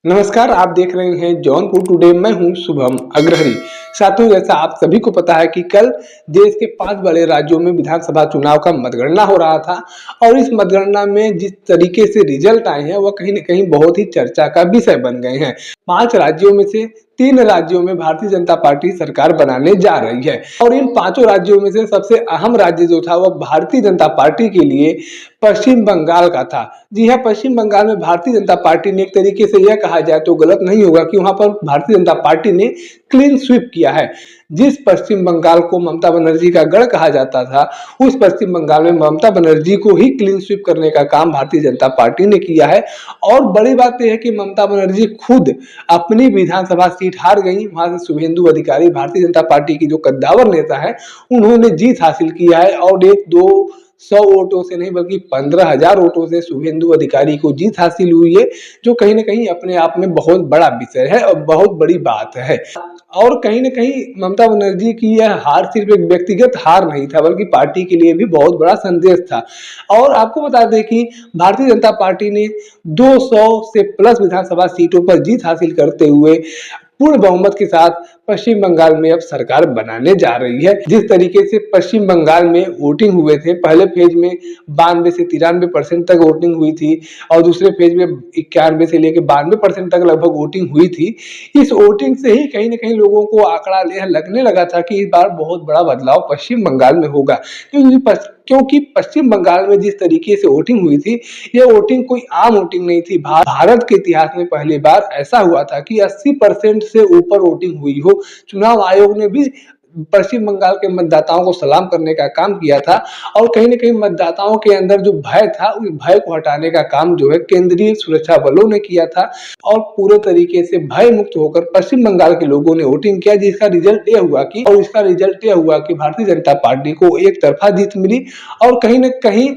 नमस्कार, आप देख रहे हैं जौनपुर टुडे। मैं हूं शुभम अग्रहरी। साथियों, जैसा आप सभी को पता है कि कल देश के 5 बड़े राज्यों में विधानसभा चुनाव का मतगणना हो रहा था और इस मतगणना में जिस तरीके से रिजल्ट आए हैं वह कहीं न कहीं बहुत ही चर्चा का विषय बन गए हैं। 5 राज्यों में से 3 राज्यों में भारतीय जनता पार्टी सरकार बनाने जा रही है और इन 5 राज्यों में से सबसे अहम राज्य जो था वह भारतीय जनता पार्टी के लिए पश्चिम बंगाल का था। जी हाँ, पश्चिम बंगाल में भारतीय जनता पार्टी ने एक तरीके से यह कहा जाए तो गलत नहीं होगा कि वहां पर भारतीय जनता पार्टी ने क्लीन स्वीप किया है। जिस पश्चिम बंगाल को ममता बनर्जी का गढ़ कहा जाता था, उस पश्चिम बंगाल में ममता बनर्जी को ही क्लीन स्वीप करने का काम भारतीय जनता पार्टी ने किया है। और बड़ी बात यह है कि ममता बनर्जी खुद अपनी विधानसभा सीट हार गई। वहां से शुभेंदु अधिकारी, भारतीय जनता पार्टी की जो कद्दावर नेता है, उन्होंने जीत हासिल किया है और 1-2-100 वोटों से नहीं बल्कि 15,000 वोटों से शुभेंदु अधिकारी को जीत हासिल हुई है, जो कहीं न कहीं अपने आप में बहुत बड़ा विषय है और बहुत बड़ी बात है। और कहीं न कहीं ममता बनर्जी की यह हार सिर्फ एक व्यक्तिगत हार नहीं था बल्कि पार्टी के लिए भी बहुत बड़ा संदेश था। और आपको बता दें कि भारतीय जनता पार्टी ने 200 से प्लस विधानसभा सीटों पर जीत हासिल करते हुए पूर्ण बहुमत के साथ पश्चिम बंगाल में अब सरकार बनाने जा रही है। जिस तरीके से पश्चिम बंगाल में वोटिंग हुए थे, पहले फेज में 92 से 93% तक वोटिंग हुई थी और दूसरे फेज में 91 से लेकर 92% तक लगभग वोटिंग हुई थी। इस वोटिंग से ही कहीं न कहीं लोगों को आंकड़ा यह लगने लगा था कि इस बार बहुत बड़ा बदलाव पश्चिम बंगाल में होगा, क्योंकि पश्चिम बंगाल में जिस तरीके से वोटिंग हुई थी, यह वोटिंग कोई आम वोटिंग नहीं थी। भारत के इतिहास में पहली बार ऐसा हुआ था कि 80% से ऊपर वोटिंग हुई हो। चुनाव आयोग ने भी पश्चिम बंगाल के मतदाताओं को सलाम करने का काम किया था और कहीं न कहीं मतदाताओं के अंदर जो भय था, उस भय को हटाने का काम जो है केंद्रीय सुरक्षा बलों ने किया था और पूरे तरीके से भय मुक्त होकर पश्चिम बंगाल के लोगों ने वोटिंग किया, जिसका रिजल्ट यह हुआ कि भारतीय जनता पार्टी को एक तरफा जीत मिली और कहीं न कहीं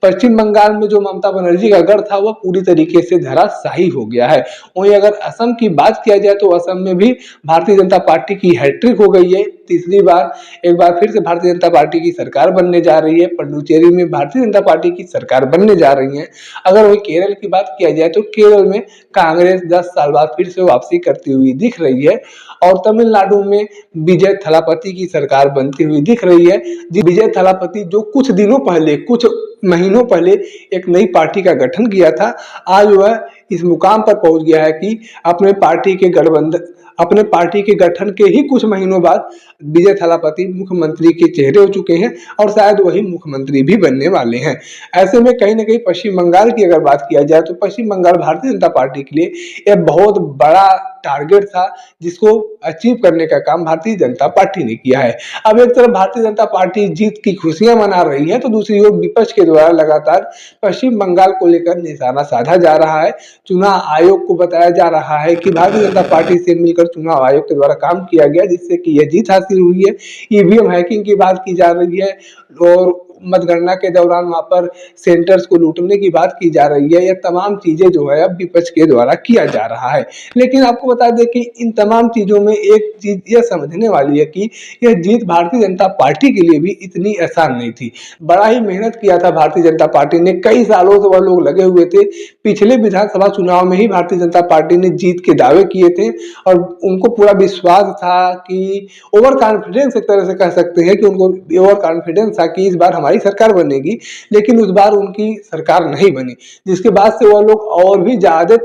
पश्चिम बंगाल में जो ममता बनर्जी का गढ़ था वह पूरी तरीके से धराशायी हो गया है। वहीं अगर असम की बात किया जाए तो असम में भी भारतीय जनता पार्टी की हैट्रिक हो गई है। तीसरी बार एक बार फिर से भारतीय जनता पार्टी की सरकार बनने जा रही है। पुडुचेरी में भारतीय जनता पार्टी की सरकार बनने जा रही है। अगर वही केरल की बात किया जाए तो केरल में कांग्रेस 10 साल बाद फिर से वापसी करती हुई दिख रही है और तमिलनाडु में विजय थलापति की सरकार बनती हुई दिख रही है। विजय थलापति जो कुछ महीनों पहले एक नई पार्टी का गठन किया था, आज वह इस मुकाम पर पहुंच गया है कि अपने पार्टी के गठन के ही कुछ महीनों बाद विजय थलापति मुख्यमंत्री के चेहरे हो चुके हैं और शायद वही मुख्यमंत्री भी बनने वाले हैं। ऐसे में कहीं न कहीं पश्चिम बंगाल की अगर बात किया जाए तो पश्चिम बंगाल भारतीय जनता पार्टी के लिए यह बहुत बड़ा टारगेट था, जिसको अचीव करने का काम भारतीय जनता पार्टी ने किया है। अब एक तरफ भारतीय जनता पार्टी जीत की खुशियां मना रही है तो दूसरी ओर विपक्ष के द्वारा लगातार पश्चिम बंगाल को लेकर निशाना साधा जा रहा है। चुनाव आयोग को बताया जा रहा है कि भारतीय जनता पार्टी से मिलकर चुनाव आयोग के द्वारा काम किया गया, जिससे कि यह जीत हासिल हुई है। ईवीएम हैकिंग की बात की जा रही है और मतगणना के दौरान वहां पर सेंटर्स को लूटने की बात की जा रही है। यह तमाम चीजें जो है अब विपक्ष के द्वारा किया जा रहा है। लेकिन आपको बता दें कि इन तमाम चीजों में एक चीज यह समझने वाली है कि यह जीत भारतीय जनता पार्टी के लिए भी इतनी आसान नहीं थी। बड़ा ही मेहनत किया था भारतीय जनता पार्टी ने, कई सालों से वह लोग लगे हुए थे। पिछले विधानसभा चुनाव में ही भारतीय जनता पार्टी ने जीत के दावे किए थे और उनको पूरा विश्वास था कि ओवर कॉन्फिडेंस, एक तरह से कह सकते हैं कि उनको ओवर कॉन्फिडेंस था कि इस बार हमारी सरकार बनेगी। लेकिन उस बार उनकी सरकार नहीं बनी, जिसके बाद से वह लोग और भी ज्यादा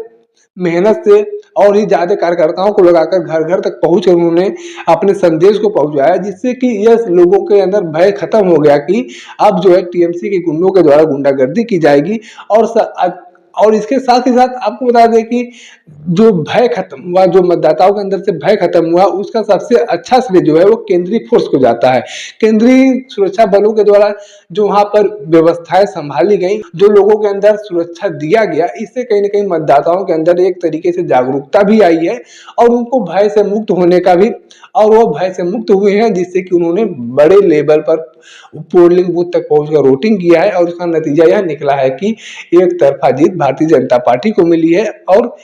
मेहनत से और ही ज्यादा कार्यकर्ताओं को लगाकर घर घर तक पहुंच उन्होंने अपने संदेश को पहुंचाया, जिससे कि यह लोगों के अंदर भय खत्म हो गया कि अब जो है टीएमसी के गुंडों के द्वारा गुंडागर्दी की जाएगी। और इसके साथ ही साथ आपको बता दें कि जो भय खत्म हुआ, जो मतदाताओं के अंदर से भय खत्म हुआ, उसका सबसे अच्छा श्रेय जो है वो केंद्रीय फोर्स को जाता है। केंद्रीय सुरक्षा बलों के द्वारा जो वहां पर व्यवस्थाएं संभाली गई, जो लोगों के अंदर सुरक्षा दिया गया, इससे कहीं न कहीं मतदाताओं के अंदर एक तरीके से जागरूकता भी आई है और उनको भय से मुक्त होने का भी, और वो भय से मुक्त हुए हैं, जिससे कि उन्होंने बड़े लेवल पर पोलिंग बूथ तक पहुंचकर वोटिंग किया है और उसका नतीजा यह निकला है कि एक तरफा जीत भारतीय जनता पार्टी को मिली है और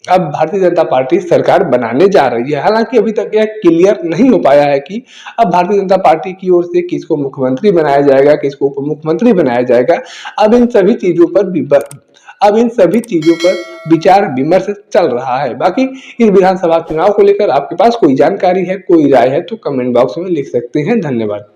अब भारतीय जनता पार्टी सरकार बनाने जा रही है। हालांकि अभी तक यह क्लियर नहीं हो पाया है कि अब भारतीय जनता पार्टी की ओर से किसको मुख्यमंत्री बनाया जाएगा, किसको उप मुख्यमंत्री बनाया जाएगा। अब इन सभी चीजों पर अब इन सभी चीजों पर विचार विमर्श चल रहा है। बाकी इस विधानसभा चुनाव को लेकर आपके पास कोई जानकारी है, कोई राय है तो कमेंट बॉक्स में लिख सकते हैं। धन्यवाद।